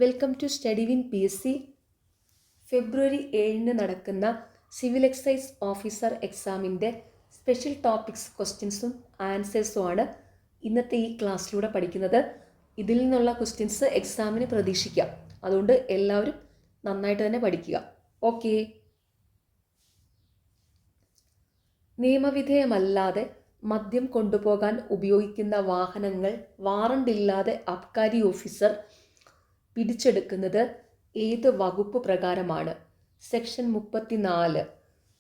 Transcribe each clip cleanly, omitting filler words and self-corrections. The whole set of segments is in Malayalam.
Welcome to study win PSC. ഫെബ്രുവരി 7 നടക്കുന്ന സിവിൽ എക്സൈസ് ഓഫീസർ എക്സാമിൻ്റെ സ്പെഷ്യൽ ടോപ്പിക്സ് ക്വസ്റ്റ്യൻസും ആൻസേഴ്സുമാണ് ഇന്നത്തെ ഈ ക്ലാസ്സിലൂടെ പഠിക്കുന്നത്. ഇതിൽ നിന്നുള്ള ക്വസ്റ്റ്യൻസ് എക്സാമിന് പ്രതീക്ഷിക്കാം. അതുകൊണ്ട് എല്ലാവരും നന്നായിട്ട് തന്നെ പഠിക്കുക. ഓക്കെ. നിയമവിധേയമല്ലാതെ മദ്യം കൊണ്ടുപോകാൻ ഉപയോഗിക്കുന്ന വാഹനങ്ങൾ വാറണ്ടില്ലാതെ അബ്കാരി ഓഫീസർ പിടിച്ചെടുക്കുന്നത് ഏത് വകുപ്പ് പ്രകാരമാണ്? സെക്ഷൻ 34.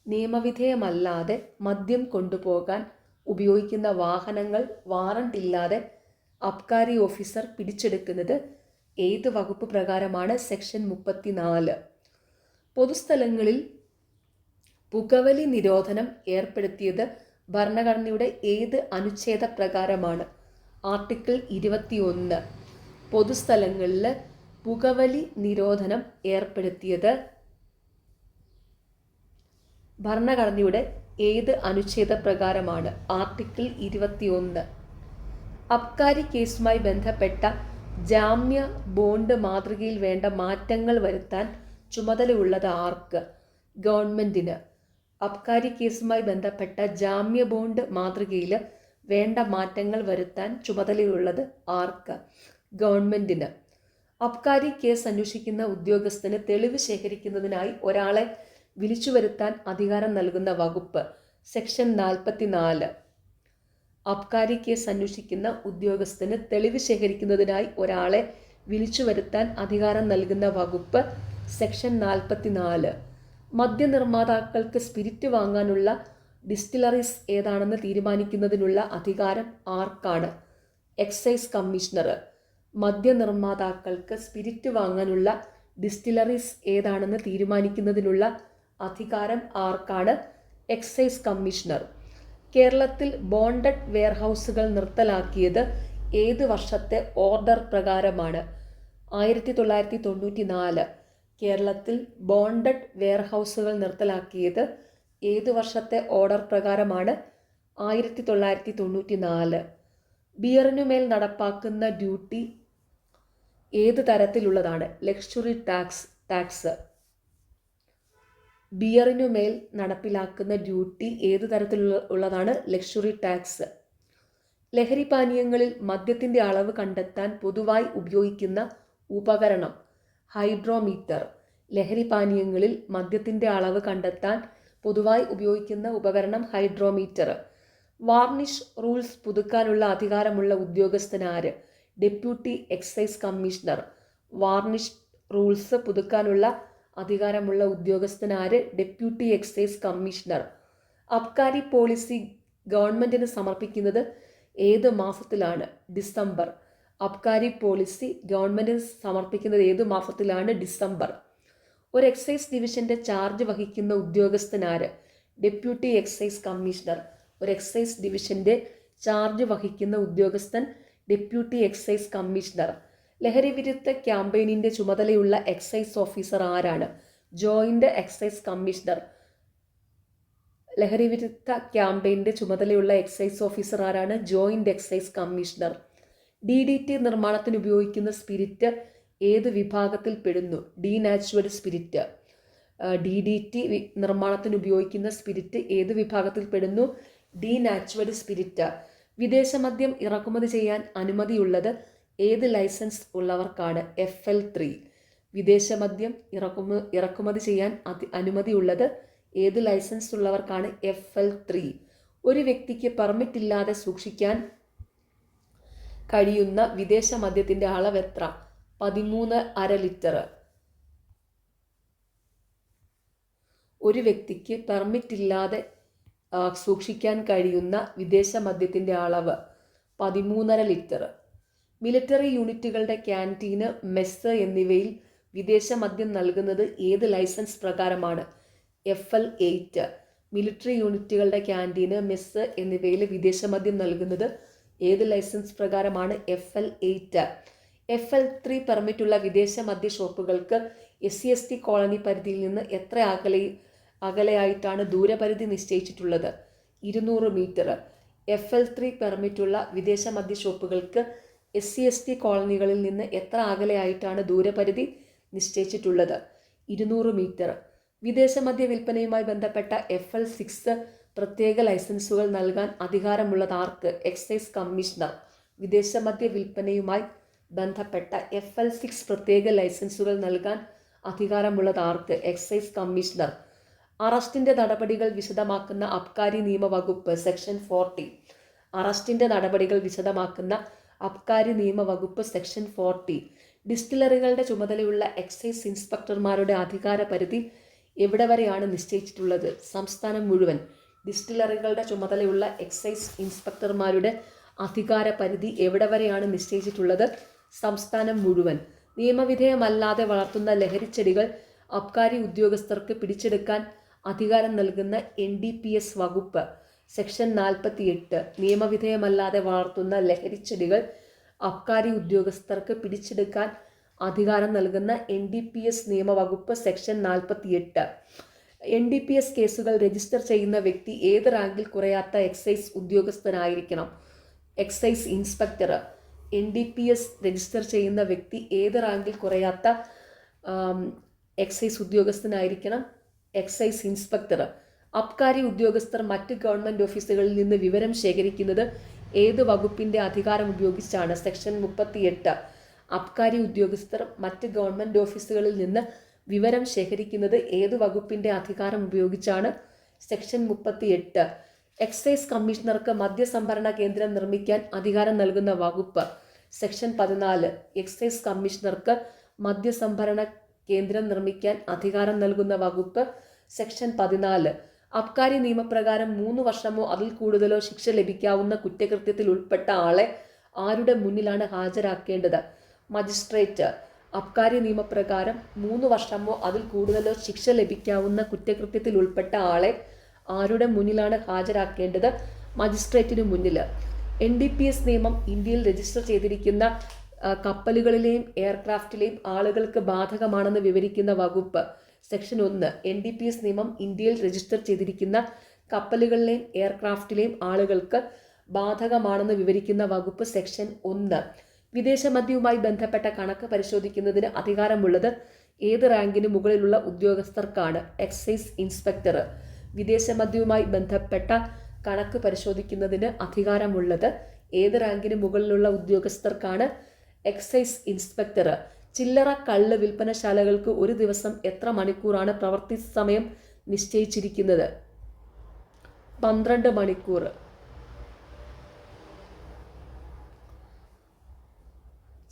നിയമവിധേയമല്ലാതെ മദ്യം കൊണ്ടുപോകാൻ ഉപയോഗിക്കുന്ന വാഹനങ്ങൾ വാറണ്ടില്ലാതെ അബ്കാരി ഓഫീസർ പിടിച്ചെടുക്കുന്നത് ഏത് വകുപ്പ് പ്രകാരമാണ്? സെക്ഷൻ 34. പൊതുസ്ഥലങ്ങളിൽ പുകവലി നിരോധനം ഏർപ്പെടുത്തിയത് ഭരണഘടനയുടെ ഏത് അനുച്ഛേദ പ്രകാരമാണ്? ആർട്ടിക്കിൾ 21. പൊതുസ്ഥലങ്ങളിൽ പുകവലി നിരോധനം ഏർപ്പെടുത്തിയത് ഭരണഘടനയുടെ ഏത് അനുച്ഛേദ പ്രകാരമാണ്? ആർട്ടിക്കിൾ 21. അബ്കാരി കേസുമായി ബന്ധപ്പെട്ട ജാമ്യ ബോണ്ട് മാതൃകയിൽ വേണ്ട മാറ്റങ്ങൾ വരുത്താൻ ചുമതലയുള്ളത് ആർക്ക്? ഗവൺമെൻറ്റിന്. അബ്കാരി കേസുമായി ബന്ധപ്പെട്ട ജാമ്യ ബോണ്ട് മാതൃകയിൽ വേണ്ട മാറ്റങ്ങൾ വരുത്താൻ ചുമതലയുള്ളത് ആർക്ക്? ഗവൺമെൻറ്റിന്. അബ്കാരി കേസ് അന്വേഷിക്കുന്ന ഉദ്യോഗസ്ഥന് തെളിവ് ശേഖരിക്കുന്നതിനായി ഒരാളെ വിളിച്ചു വരുത്താൻ അധികാരം നൽകുന്ന വകുപ്പ്? സെക്ഷൻ 44. അബ്കാരി കേസ് അന്വേഷിക്കുന്ന ഉദ്യോഗസ്ഥന് തെളിവ് ശേഖരിക്കുന്നതിനായി ഒരാളെ വിളിച്ചു വരുത്താൻ അധികാരം നൽകുന്ന വകുപ്പ്? സെക്ഷൻ 44. മദ്യനിർമ്മാതാക്കൾക്ക് സ്പിരിറ്റ് വാങ്ങാനുള്ള ഡിസ്റ്റിലറീസ് ഏതാണെന്ന് തീരുമാനിക്കുന്നതിനുള്ള അധികാരം ആർക്കാണ്? Excise commissioner. മദ്യനിർമ്മാതാക്കൾക്ക് സ്പിരിറ്റ് വാങ്ങാനുള്ള ഡിസ്റ്റിലറീസ് ഏതാണെന്ന് തീരുമാനിക്കുന്നതിനുള്ള അധികാരം ആർക്കാണ്? Excise commissioner. കേരളത്തിൽ ബോണ്ടഡ് വെയർഹൗസുകൾ നിർത്തലാക്കിയത് ഏത് വർഷത്തെ ഓർഡർ പ്രകാരമാണ്? 1994. കേരളത്തിൽ ബോണ്ടഡ് വെയർഹൗസുകൾ നിർത്തലാക്കിയത് ഏത് വർഷത്തെ ഓർഡർ പ്രകാരമാണ്? 1994. ബിയറിനുമേൽ നടപ്പാക്കുന്ന ഡ്യൂട്ടി ഏത് തരത്തിലുള്ളതാണ്? Luxury tax. ബിയറിനുമേൽ നടപ്പിലാക്കുന്ന ഡ്യൂട്ടി ഏത് തരത്തിലുള്ളതാണ്? Luxury tax. ലഹരി പാനീയങ്ങളിൽ മദ്യത്തിൻ്റെ അളവ് കണ്ടെത്താൻ പൊതുവായി ഉപയോഗിക്കുന്ന ഉപകരണം? ഹൈഡ്രോമീറ്റർ. ലഹരി പാനീയങ്ങളിൽ മദ്യത്തിൻ്റെ അളവ് കണ്ടെത്താൻ പൊതുവായി ഉപയോഗിക്കുന്ന ഉപകരണം ഹൈഡ്രോമീറ്റർ. വാർണിഷ് റൂൾസ് പുതുക്കാനുള്ള അധികാരമുള്ള ഉദ്യോഗസ്ഥനാര്? Deputy excise commissioner. Varnish rules പുതുക്കാനുള്ള അധികാരമുള്ള ഉദ്യോഗസ്ഥനാര്? Deputy excise commissioner. അബ്കാരി പോളിസി ഗവൺമെൻറ്റിന് സമർപ്പിക്കുന്നത് ഏത് മാസത്തിലാണ്? ഡിസംബർ. അബ്കാരി പോളിസി ഗവൺമെൻറ്റിന് സമർപ്പിക്കുന്നത് ഏത് മാസത്തിലാണ്? ഡിസംബർ. ഒരു എക്സൈസ് ഡിവിഷൻ്റെ ചാർജ് വഹിക്കുന്ന ഉദ്യോഗസ്ഥനാര്? Deputy excise commissioner. ഒരു എക്സൈസ് ഡിവിഷൻ്റെ ചാർജ് വഹിക്കുന്ന ഉദ്യോഗസ്ഥൻ ഡെപ്യൂട്ടി എക്സൈസ് കമ്മീഷണർ. ലഹരി വിരുദ്ധ ക്യാമ്പയിനിൻ്റെ ചുമതലയുള്ള എക്സൈസ് ഓഫീസർ ആരാണ്? Joint excise commissioner. ലഹരി വിരുദ്ധ ക്യാമ്പയിൻ്റെ ചുമതലയുള്ള എക്സൈസ് ഓഫീസർ ആരാണ്? Joint excise commissioner. DDT നിർമ്മാണത്തിന് ഉപയോഗിക്കുന്ന സ്പിരിറ്റ് ഏത് വിഭാഗത്തിൽ പെടുന്നു? ഡീനാച്ചുറൽ സ്പിരിറ്റ്. DDT നിർമ്മാണത്തിന് ഉപയോഗിക്കുന്ന സ്പിരിറ്റ് ഏത് വിഭാഗത്തിൽ പെടുന്നു? ഡീനാച്ചുറൽ സ്പിരിറ്റ്. വിദേശമദ്യം ഇറക്കുമതി ചെയ്യാൻ അനുമതിയുള്ളത് ഏത് ലൈസൻസ് ഉള്ളവർക്കാണ്? FL3. വിദേശമദ്യം ഇറക്കുമതി ചെയ്യാൻ അനുമതിയുള്ളത് ഏത് ലൈസൻസ് ഉള്ളവർക്കാണ്? FL3. ഒരു വ്യക്തിക്ക് പെർമിറ്റ് ഇല്ലാതെ സൂക്ഷിക്കാൻ കഴിയുന്ന വിദേശ മദ്യത്തിൻ്റെ അളവ് എത്ര? 13.5 ലിറ്റർ. ഒരു വ്യക്തിക്ക് പെർമിറ്റ് ഇല്ലാതെ സൂക്ഷിക്കാൻ കഴിയുന്ന വിദേശ മദ്യത്തിൻ്റെ അളവ് 13.5 ലിറ്റർ. മിലിറ്ററി യൂണിറ്റുകളുടെ ക്യാൻറ്റീന്, മെസ്സ് എന്നിവയിൽ വിദേശ മദ്യം നൽകുന്നത് ഏത് ലൈസൻസ് പ്രകാരമാണ്? FL8. മിലിറ്ററി യൂണിറ്റുകളുടെ ക്യാൻറ്റീന്, മെസ്സ് എന്നിവയിൽ വിദേശ മദ്യം നൽകുന്നത് ഏത് ലൈസൻസ് പ്രകാരമാണ്? FL8. FL3 പെർമിറ്റുള്ള വിദേശ മദ്യ ഷോപ്പുകൾക്ക് SC/ST കോളനി പരിധിയിൽ നിന്ന് എത്ര അകലെയായിട്ടാണ് ദൂരപരിധി നിശ്ചയിച്ചിട്ടുള്ളത്? 200 മീറ്റർ. FL3 പെർമിറ്റുള്ള വിദേശ മദ്യ ഷോപ്പുകൾക്ക് SC/ST കോളനികളിൽ നിന്ന് എത്ര അകലെയായിട്ടാണ് ദൂരപരിധി നിശ്ചയിച്ചിട്ടുള്ളത്? 200 മീറ്റർ. വിദേശ മദ്യ വിൽപ്പനയുമായി ബന്ധപ്പെട്ട FL6 പ്രത്യേക ലൈസൻസുകൾ നൽകാൻ അധികാരമുള്ളത് ആർക്ക്? Excise commissioner. വിദേശ മദ്യ വിൽപ്പനയുമായി ബന്ധപ്പെട്ട FL6 പ്രത്യേക ലൈസൻസുകൾ നൽകാൻ അധികാരമുള്ളത് ആർക്ക്? Excise commissioner. അറസ്റ്റിന്റെ നടപടികൾ വിശദമാക്കുന്ന അബ്കാരി നിയമവകുപ്പ് സെക്ഷൻ 40. അറസ്റ്റിന്റെ നടപടികൾ വിശദമാക്കുന്ന അബ്കാരി നിയമവകുപ്പ് സെക്ഷൻ 40. ഡിസ്റ്റിലറികളുടെ ചുമതലയുള്ള എക്സൈസ് ഇൻസ്പെക്ടർമാരുടെ അധികാര പരിധി എവിടെ വരെയാണ് നിശ്ചയിച്ചിട്ടുള്ളത്? സംസ്ഥാനം മുഴുവൻ. ഡിസ്റ്റിലറികളുടെ ചുമതലയുള്ള എക്സൈസ് ഇൻസ്പെക്ടർമാരുടെ അധികാര പരിധി എവിടെ വരെയാണ് നിശ്ചയിച്ചിട്ടുള്ളത്? സംസ്ഥാനം മുഴുവൻ. നിയമവിധേയമല്ലാതെ വളർത്തുന്ന ലഹരിച്ചെടികൾ അബ്കാരി ഉദ്യോഗസ്ഥർക്ക് പിടിച്ചെടുക്കാൻ അധികാരം നൽകുന്ന NDPS വകുപ്പ് സെക്ഷൻ 48. നിയമവിധേയമല്ലാതെ വളർത്തുന്ന ലഹരിച്ചെടികൾ അബ്കാരി ഉദ്യോഗസ്ഥർക്ക് പിടിച്ചെടുക്കാൻ അധികാരം നൽകുന്ന NDPS നിയമവകുപ്പ് സെക്ഷൻ 48. NDPS കേസുകൾ രജിസ്റ്റർ ചെയ്യുന്ന വ്യക്തി ഏത് റാങ്കിൽ കുറയാത്ത എക്സൈസ് ഉദ്യോഗസ്ഥനായിരിക്കണം? Excise inspector. NDPS രജിസ്റ്റർ ചെയ്യുന്ന വ്യക്തി ഏത് റാങ്കിൽ കുറയാത്ത എക്സൈസ് ഉദ്യോഗസ്ഥനായിരിക്കണം? Excise inspector. അബ്കാരി ഉദ്യോഗസ്ഥർ മറ്റ് ഗവൺമെൻറ് ഓഫീസുകളിൽ നിന്ന് വിവരം ശേഖരിക്കുന്നത് ഏത് വകുപ്പിൻ്റെ അധികാരം ഉപയോഗിച്ചാണ്? സെക്ഷൻ 38. അബ്കാരി ഉദ്യോഗസ്ഥർ മറ്റ് ഗവൺമെൻറ് ഓഫീസുകളിൽ നിന്ന് വിവരം ശേഖരിക്കുന്നത് ഏത് വകുപ്പിൻ്റെ അധികാരം ഉപയോഗിച്ചാണ്? സെക്ഷൻ 38. എക്സൈസ് കമ്മീഷണർക്ക് മദ്യസംഭരണ കേന്ദ്രം നിർമ്മിക്കാൻ അധികാരം നൽകുന്ന വകുപ്പ് സെക്ഷൻ 14. എക്സൈസ് കമ്മീഷണർക്ക് മദ്യസംഭരണ കേന്ദ്രം നിർമ്മിക്കാൻ അധികാരം നൽകുന്ന വകുപ്പ് സെക്ഷൻ 14. അബ്കാരി നിയമപ്രകാരം 3 വർഷമോ അതിൽ കൂടുതലോ ശിക്ഷ ലഭിക്കാവുന്ന കുറ്റകൃത്യത്തിൽ ഉൾപ്പെട്ട ആളെ ആരുടെ മുന്നിലാണ് ഹാജരാക്കേണ്ടത്? മജിസ്ട്രേറ്റ്. അബ്കാരി നിയമപ്രകാരം 3 വർഷമോ അതിൽ കൂടുതലോ ശിക്ഷ ലഭിക്കാവുന്ന കുറ്റകൃത്യത്തിൽ ഉൾപ്പെട്ട ആളെ ആരുടെ മുന്നിലാണ് ഹാജരാക്കേണ്ടത്? മജിസ്ട്രേറ്റിന് മുന്നിൽ. NDPS നിയമം ഇന്ത്യയിൽ രജിസ്റ്റർ ചെയ്തിരിക്കുന്ന കപ്പലുകളിലെയും എയർക്രാഫ്റ്റിലെയും ആളുകൾക്ക് ബാധകമാണെന്ന് വിവരിക്കുന്ന വകുപ്പ് സെക്ഷൻ 1. NDPS നിയമം ഇന്ത്യയിൽ രജിസ്റ്റർ ചെയ്തിരിക്കുന്ന കപ്പലുകളിലെയും എയർക്രാഫ്റ്റിലെയും ആളുകൾക്ക് ബാധകമാണെന്ന് വിവരിക്കുന്ന വകുപ്പ് സെക്ഷൻ 1. വിദേശ മദ്യവുമായി ബന്ധപ്പെട്ട കണക്ക് പരിശോധിക്കുന്നതിന് അധികാരമുള്ളത് ഏത് റാങ്കിന് മുകളിലുള്ള ഉദ്യോഗസ്ഥർക്കാണ്? Excise inspector. വിദേശ മദ്യവുമായി ബന്ധപ്പെട്ട കണക്ക് പരിശോധിക്കുന്നതിന് അധികാരമുള്ളത് ഏത് റാങ്കിന് മുകളിലുള്ള ഉദ്യോഗസ്ഥർക്കാണ്? Excise inspector. ചില്ലറ കള്ള് വിൽപ്പനശാലകൾക്ക് ഒരു ദിവസം എത്ര മണിക്കൂറാണ് പ്രവൃത്തി സമയം നിശ്ചയിച്ചിരിക്കുന്നത്? 12 മണിക്കൂർ.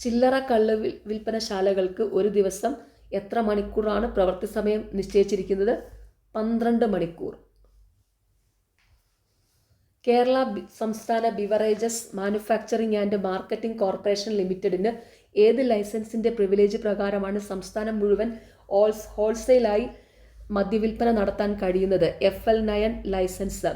ചില്ലറ കള്ള് വിൽപ്പനശാലകൾക്ക് ഒരു ദിവസം എത്ര മണിക്കൂറാണ് പ്രവൃത്തി സമയം നിശ്ചയിച്ചിരിക്കുന്നത്? 12 മണിക്കൂർ. കേരള സംസ്ഥാന beverages manufacturing and marketing corporation ലിമിറ്റഡിന് ഏത് ലൈസൻസിൻ്റെ പ്രിവിലേജ് പ്രകാരമാണ് സംസ്ഥാനം മുഴുവൻ ഹോൾസെയിലായി മദ്യവിൽപ്പന നടത്താൻ കഴിയുന്നത്? FL9 licence.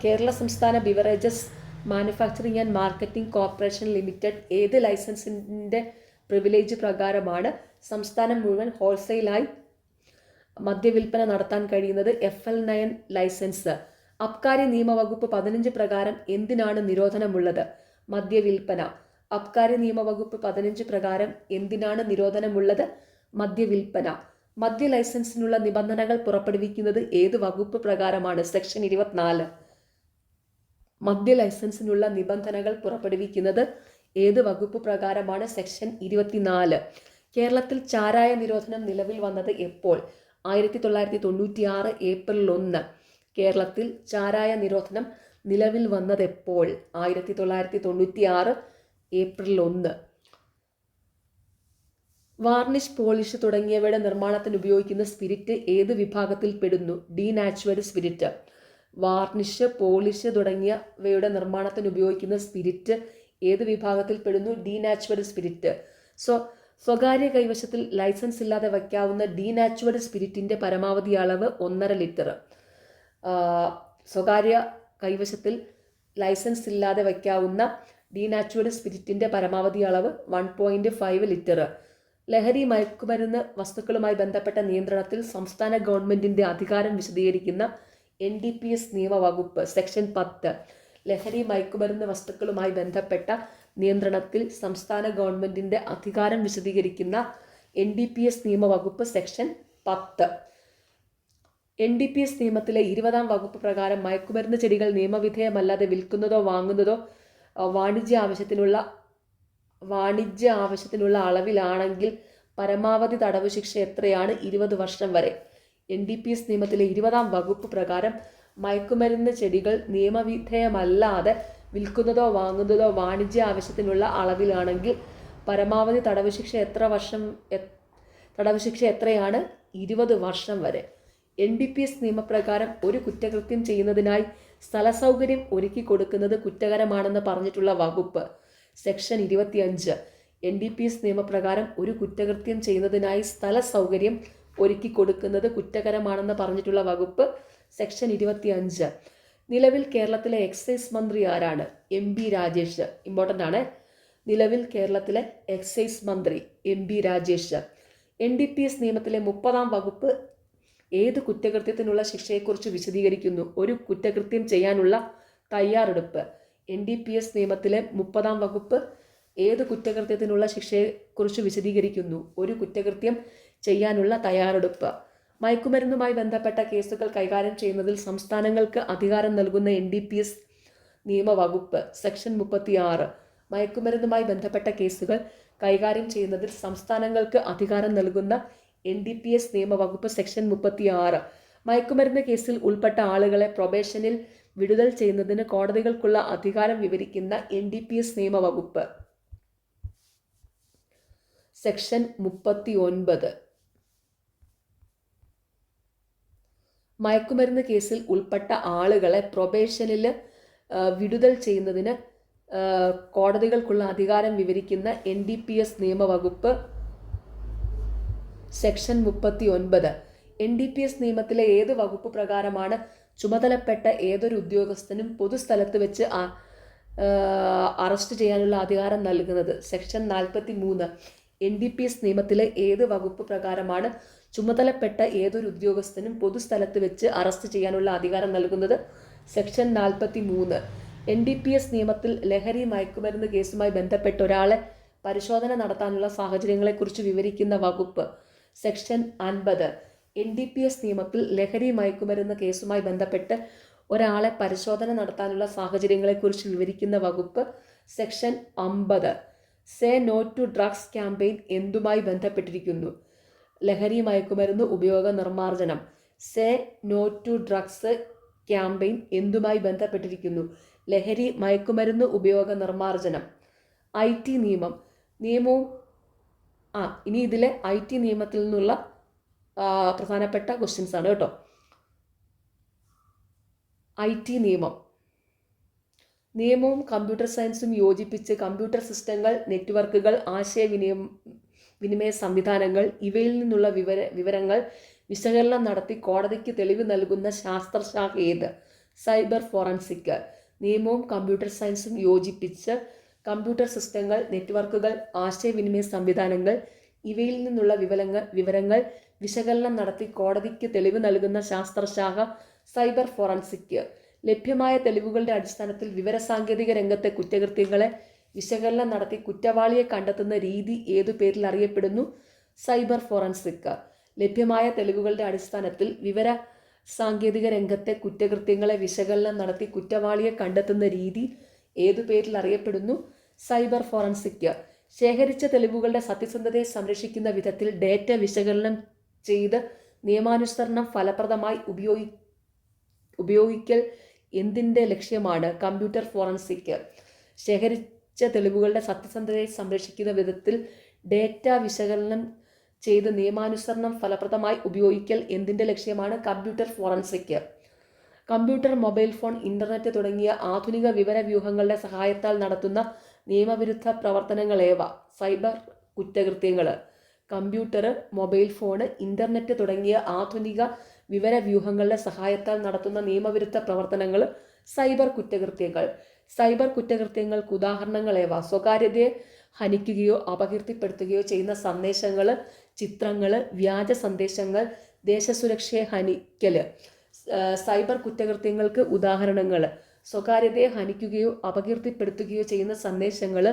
കേരള സംസ്ഥാന beverages manufacturing and marketing corporation limited ഏത് ലൈസൻസിൻ്റെ പ്രിവിലേജ് പ്രകാരമാണ് സംസ്ഥാനം മുഴുവൻ ഹോൾസെയിലായി മദ്യവിൽപ്പന നടത്താൻ കഴിയുന്നത്? FL9 licence. അബ്കാരി നിയമവകുപ്പ് 15 പ്രകാരം എന്തിനാണ് നിരോധനമുള്ളത്? മദ്യവിൽപ്പന. അബ്കാരി നിയമവകുപ്പ് 15 പ്രകാരം എന്തിനാണ് നിരോധനമുള്ളത്? മദ്യവിൽപ്പന. മദ്യ ലൈസൻസിനുള്ള നിബന്ധനകൾ പുറപ്പെടുവിക്കുന്നത് ഏത് വകുപ്പ് പ്രകാരമാണ്? സെക്ഷൻ 24. മദ്യ ലൈസൻസിനുള്ള നിബന്ധനകൾ പുറപ്പെടുവിക്കുന്നത് ഏത് വകുപ്പ് പ്രകാരമാണ്? സെക്ഷൻ 24. കേരളത്തിൽ ചാരായ നിരോധനം നിലവിൽ വന്നത് എപ്പോൾ? 1996 ഏപ്രിൽ 1. കേരളത്തിൽ ചാരായ നിരോധനം നിലവിൽ വന്നതെപ്പോൾ? 1996 ഏപ്രിൽ 1. വാർണിഷ്, പോളിഷ് തുടങ്ങിയവയുടെ നിർമ്മാണത്തിന് ഉപയോഗിക്കുന്ന സ്പിരിറ്റ് ഏത് വിഭാഗത്തിൽ പെടുന്നു? ഡീനാച്ചുറഡ് സ്പിരിറ്റ്. വാർണിഷ്, പോളിഷ് തുടങ്ങിയവയുടെ നിർമ്മാണത്തിന് ഉപയോഗിക്കുന്ന സ്പിരിറ്റ് ഏത് വിഭാഗത്തിൽ പെടുന്നു? ഡീനാച്ചുറഡ് സ്പിരിറ്റ്. സ്വകാര്യ കൈവശത്തിൽ ലൈസൻസ് ഇല്ലാതെ വയ്ക്കാവുന്ന ഡീനാച്ചുറഡ് സ്പിരിറ്റിൻ്റെ പരമാവധി അളവ് 1.5 ലിറ്റർ. സ്വകാര്യ കൈവശത്തിൽ ലൈസൻസ് ഇല്ലാതെ വയ്ക്കാവുന്ന ഡീനാച്ചുറഡ് സ്പിരിറ്റിൻ്റെ പരമാവധി അളവ് 1.5 ലിറ്റർ. ലഹരി മയക്കുമരുന്ന് വസ്തുക്കളുമായി ബന്ധപ്പെട്ട നിയന്ത്രണത്തിൽ സംസ്ഥാന ഗവൺമെൻറ്റിൻ്റെ അധികാരം വിശദീകരിക്കുന്ന NDPS നിയമവകുപ്പ് സെക്ഷൻ 10. ലഹരി മയക്കുമരുന്ന് വസ്തുക്കളുമായി ബന്ധപ്പെട്ട നിയന്ത്രണത്തിൽ സംസ്ഥാന ഗവൺമെന്റിന്റെ അധികാരം വിശദീകരിക്കുന്ന NDPS നിയമവകുപ്പ് സെക്ഷൻ 10. NDPS നിയമത്തിലെ 20-ാം വകുപ്പ് പ്രകാരം മയക്കുമരുന്ന് ചെടികൾ നിയമവിധേയമല്ലാതെ വിൽക്കുന്നതോ വാങ്ങുന്നതോ വാണിജ്യ ആവശ്യത്തിനുള്ള അളവിലാണെങ്കിൽ പരമാവധി തടവ് ശിക്ഷ എത്രയാണ്? 20 വർഷം വരെ. NDPS നിയമത്തിലെ 20-ാം വകുപ്പ് പ്രകാരം മയക്കുമരുന്ന് ചെടികൾ നിയമവിധേയമല്ലാതെ വിൽക്കുന്നതോ വാങ്ങുന്നതോ വാണിജ്യ ആവശ്യത്തിനുള്ള അളവിലാണെങ്കിൽ പരമാവധി തടവ് ശിക്ഷ എത്രയാണ്? 20 വർഷം വരെ. NDPS നിയമപ്രകാരം ഒരു കുറ്റകൃത്യം ചെയ്യുന്നതിനായി സ്ഥല സൗകര്യം ഒരുക്കി കൊടുക്കുന്നത് കുറ്റകരമാണെന്ന് പറഞ്ഞിട്ടുള്ള വകുപ്പ് സെക്ഷൻ 25. NDPS നിയമപ്രകാരം ഒരു കുറ്റകൃത്യം ചെയ്യുന്നതിനായി സ്ഥല സൗകര്യം ഒരുക്കി കൊടുക്കുന്നത് കുറ്റകരമാണെന്ന് പറഞ്ഞിട്ടുള്ള വകുപ്പ് സെക്ഷൻ 25. നിലവിൽ കേരളത്തിലെ എക്സൈസ് മന്ത്രി ആരാണ്? MB രാജേഷ്. ഇമ്പോർട്ടൻ്റ് ആണ്. നിലവിൽ കേരളത്തിലെ എക്സൈസ് മന്ത്രി MB രാജേഷ്. NDPS നിയമത്തിലെ 30-ാം വകുപ്പ് ഏത് കുറ്റകൃത്യത്തിനുള്ള ശിക്ഷയെക്കുറിച്ച് വിശദീകരിക്കുന്നു? ഒരു കുറ്റകൃത്യം ചെയ്യാനുള്ള തയ്യാറെടുപ്പ്. NDPS നിയമത്തിലെ 30-ാം വകുപ്പ് ഏത് കുറ്റകൃത്യത്തിനുള്ള ശിക്ഷയെക്കുറിച്ച് വിശദീകരിക്കുന്നു? ഒരു കുറ്റകൃത്യം ചെയ്യാനുള്ള തയ്യാറെടുപ്പ്. മയക്കുമരുന്നുമായി ബന്ധപ്പെട്ട കേസുകൾ കൈകാര്യം ചെയ്യുന്നതിൽ സംസ്ഥാനങ്ങൾക്ക് അധികാരം നൽകുന്ന NDPS നിയമവകുപ്പ് സെക്ഷൻ 36. മയക്കുമരുന്നുമായി ബന്ധപ്പെട്ട കേസുകൾ കൈകാര്യം ചെയ്യുന്നതിൽ സംസ്ഥാനങ്ങൾക്ക് അധികാരം നൽകുന്ന NDPS നിയമവകുപ്പ് സെക്ഷൻ 36. മയക്കുമരുന്ന് കേസിൽ ഉൾപ്പെട്ട ആളുകളെ പ്രൊബേഷനിൽ വിടുതൽ ചെയ്യുന്നതിന് കോടതികൾക്കുള്ള അധികാരം വിവരിക്കുന്ന NDPS നിയമവകുപ്പ് സെക്ഷൻ 39. മയക്കുമരുന്ന് കേസിൽ ഉൾപ്പെട്ട ആളുകളെ പ്രൊബേഷനിൽ വിടുതൽ ചെയ്യുന്നതിന് കോടതികൾക്കുള്ള അധികാരം വിവരിക്കുന്ന NDPS നിയമവകുപ്പ് സെക്ഷൻ 39. NDPS നിയമത്തിലെ ഏത് വകുപ്പ് പ്രകാരമാണ് ചുമതലപ്പെട്ട ഏതൊരു ഉദ്യോഗസ്ഥനും പൊതുസ്ഥലത്ത് വെച്ച് അറസ്റ്റ് ചെയ്യാനുള്ള അധികാരം നൽകുന്നത്? സെക്ഷൻ 43. NDPS നിയമത്തിലെ ഏത് വകുപ്പ് പ്രകാരമാണ് ചുമതലപ്പെട്ട ഏതൊരു ഉദ്യോഗസ്ഥനും പൊതുസ്ഥലത്ത് വെച്ച് അറസ്റ്റ് ചെയ്യാനുള്ള അധികാരം നൽകുന്നത്? സെക്ഷൻ 43. NDPS നിയമത്തിൽ ലഹരി മയക്കുമരുന്ന് കേസുമായി ബന്ധപ്പെട്ട ഒരാളെ പരിശോധന നടത്താനുള്ള സാഹചര്യങ്ങളെക്കുറിച്ച് വിവരിക്കുന്ന വകുപ്പ് സെക്ഷൻ 50. NDPS നിയമത്തിൽ ലഹരി മയക്കുമരുന്ന് കേസുമായി ബന്ധപ്പെട്ട് ഒരാളെ പരിശോധന നടത്താനുള്ള സാഹചര്യങ്ങളെക്കുറിച്ച് വിവരിക്കുന്ന വകുപ്പ് section 50. Say no to drugs campaign എന്തുമായി ബന്ധപ്പെട്ടിരിക്കുന്നു? ലഹരി മയക്കുമരുന്ന് ഉപയോഗ നിർമ്മാർജ്ജനം. Say no to drugs campaign എന്തുമായി ബന്ധപ്പെട്ടിരിക്കുന്നു? ലഹരി മയക്കുമരുന്ന് ഉപയോഗ നിർമ്മാർജ്ജനം. IT നിയമവും ഇനി ഇതിലെ IT നിയമത്തിൽ നിന്നുള്ള പ്രധാനപ്പെട്ട ക്വസ്റ്റ്യൻസ് ആണ് കേട്ടോ. IT നിയമവും കമ്പ്യൂട്ടർ സയൻസും യോജിപ്പിച്ച് കമ്പ്യൂട്ടർ സിസ്റ്റങ്ങൾ, നെറ്റ്വർക്കുകൾ, ആശയവിനിമയ സംവിധാനങ്ങൾ ഇവയിൽ നിന്നുള്ള വിവരങ്ങൾ വിശകലനം നടത്തി കോടതിക്ക് തെളിവ് നൽകുന്ന ശാസ്ത്രശാഖ ഏത്? Cyber forensic. നിയമവും കമ്പ്യൂട്ടർ സയൻസും യോജിപ്പിച്ച് കമ്പ്യൂട്ടർ സിസ്റ്റങ്ങൾ, നെറ്റ്വർക്കുകൾ, ആശയവിനിമയ സംവിധാനങ്ങൾ ഇവയിൽ നിന്നുള്ള വിവരങ്ങൾ വിശകലനം നടത്തി കോടതിക്ക് തെളിവ് നൽകുന്ന ശാസ്ത്രശാഖ സൈബർ ഫോറൻസിക്. ലഭ്യമായ തെളിവുകളുടെ അടിസ്ഥാനത്തിൽ വിവരസാങ്കേതിക രംഗത്തെ കുറ്റകൃത്യങ്ങളെ വിശകലനം നടത്തി കുറ്റവാളിയെ കണ്ടെത്തുന്ന രീതി ഏതു പേരിൽ അറിയപ്പെടുന്നു? Cyber forensic. ലഭ്യമായ തെളിവുകളുടെ അടിസ്ഥാനത്തിൽ വിവര സാങ്കേതിക രംഗത്തെ കുറ്റകൃത്യങ്ങളെ വിശകലനം നടത്തി കുറ്റവാളിയെ കണ്ടെത്തുന്ന രീതി ഏതു പേരിൽ അറിയപ്പെടുന്നു? Cyber forensic. ശേഖരിച്ച തെളിവുകളുടെ സത്യസന്ധതയെ സംരക്ഷിക്കുന്ന വിധത്തിൽ ഡേറ്റ വിശകലനം ചെയ്ത് നിയമാനുസരണം ഫലപ്രദമായി ഉപയോഗിക്കൽ എന്തിൻ്റെ ലക്ഷ്യമാണ്? Computer forensic. ശേഖരിച്ച തെളിവുകളുടെ സത്യസന്ധതയെ സംരക്ഷിക്കുന്ന വിധത്തിൽ ഡേറ്റ വിശകലനം ചെയ്ത് നിയമാനുസരണം ഫലപ്രദമായി ഉപയോഗിക്കൽ എന്തിൻ്റെ ലക്ഷ്യമാണ്? Computer forensic. Computer, mobile phone, internet തുടങ്ങിയ ആധുനിക വിവരവ്യൂഹങ്ങളുടെ സഹായത്താൽ നടത്തുന്ന നിയമവിരുദ്ധ പ്രവർത്തനങ്ങളേവ? സൈബർ കുറ്റകൃത്യങ്ങൾ. കമ്പ്യൂട്ടർ, മൊബൈൽ ഫോൺ, ഇൻ്റർനെറ്റ് തുടങ്ങിയ ആധുനിക വിവരവ്യൂഹങ്ങളുടെ സഹായത്താൽ നടത്തുന്ന നിയമവിരുദ്ധ പ്രവർത്തനങ്ങൾ സൈബർ കുറ്റകൃത്യങ്ങൾ. സൈബർ കുറ്റകൃത്യങ്ങൾക്ക് ഉദാഹരണങ്ങളേവ? സ്വകാര്യതയെ ഹനിക്കുകയോ അപകീർത്തിപ്പെടുത്തുകയോ ചെയ്യുന്ന സന്ദേശങ്ങൾ, ചിത്രങ്ങൾ, വ്യാജ സന്ദേശങ്ങൾ, ദേശസുരക്ഷയെ ഹനിക്കൽ. സൈബർ കുറ്റകൃത്യങ്ങൾക്ക് ഉദാഹരണങ്ങൾ: സ്വകാര്യതയെ ഹനിക്കുകയോ അപകീർത്തിപ്പെടുത്തുകയോ ചെയ്യുന്ന സന്ദേശങ്ങൾ,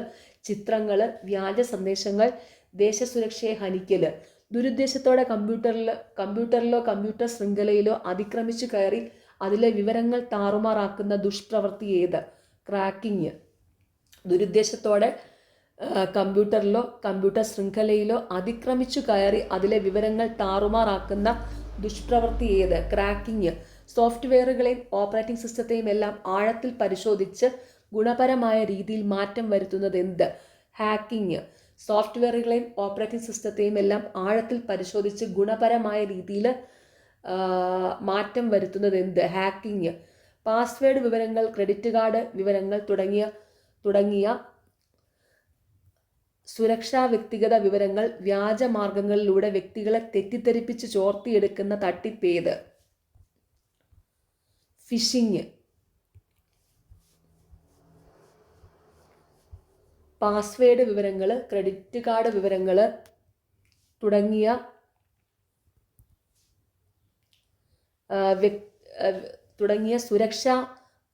ചിത്രങ്ങൾ, വ്യാജ സന്ദേശങ്ങൾ, ദേശസുരക്ഷയെ ഹനിക്കൽ, ദുരുദ്ദേശത്തോടെ കമ്പ്യൂട്ടറിലോ കമ്പ്യൂട്ടർ ശൃംഖലയിലോ അതിക്രമിച്ചു കയറി അതിലെ വിവരങ്ങൾ താറുമാറാക്കുന്ന ദുഷ്പ്രവൃത്തി ഏത്? ക്രാക്കിംഗ്. ദുരുദ്ദേശത്തോടെ കമ്പ്യൂട്ടറിലോ കമ്പ്യൂട്ടർ ശൃംഖലയിലോ അതിക്രമിച്ചു കയറി അതിലെ വിവരങ്ങൾ താറുമാറാക്കുന്ന ദുഷ്പ്രവൃത്തി ഏത്? ക്രാക്കിംഗ്. സോഫ്റ്റ്വെയറുകളെയും ഓപ്പറേറ്റിംഗ് സിസ്റ്റത്തെയും എല്ലാം ആഴത്തിൽ പരിശോധിച്ച് ഗുണപരമായ രീതിയിൽ മാറ്റം വരുത്തുന്നത് എന്ത്? ഹാക്കിംഗ്. സോഫ്റ്റ്വെയറുകളെയും ഓപ്പറേറ്റിംഗ് സിസ്റ്റത്തെയും എല്ലാം ആഴത്തിൽ പരിശോധിച്ച് ഗുണപരമായ രീതിയിൽ മാറ്റം വരുത്തുന്നത് എന്ത്? ഹാക്കിംഗ്. പാസ്വേഡ് വിവരങ്ങൾ, ക്രെഡിറ്റ് കാർഡ് വിവരങ്ങൾ തുടങ്ങിയ സുരക്ഷാ വ്യക്തിഗത വിവരങ്ങൾ വ്യാജ മാർഗങ്ങളിലൂടെ വ്യക്തികളെ തെറ്റിദ്ധരിപ്പിച്ച് ചോർത്തിയെടുക്കുന്ന തട്ടിപ്പേത്? ഫിഷിംഗ്. പാസ്വേഡ് വിവരങ്ങൾ, ക്രെഡിറ്റ് കാർഡ് വിവരങ്ങൾ തുടങ്ങിയ സുരക്ഷാ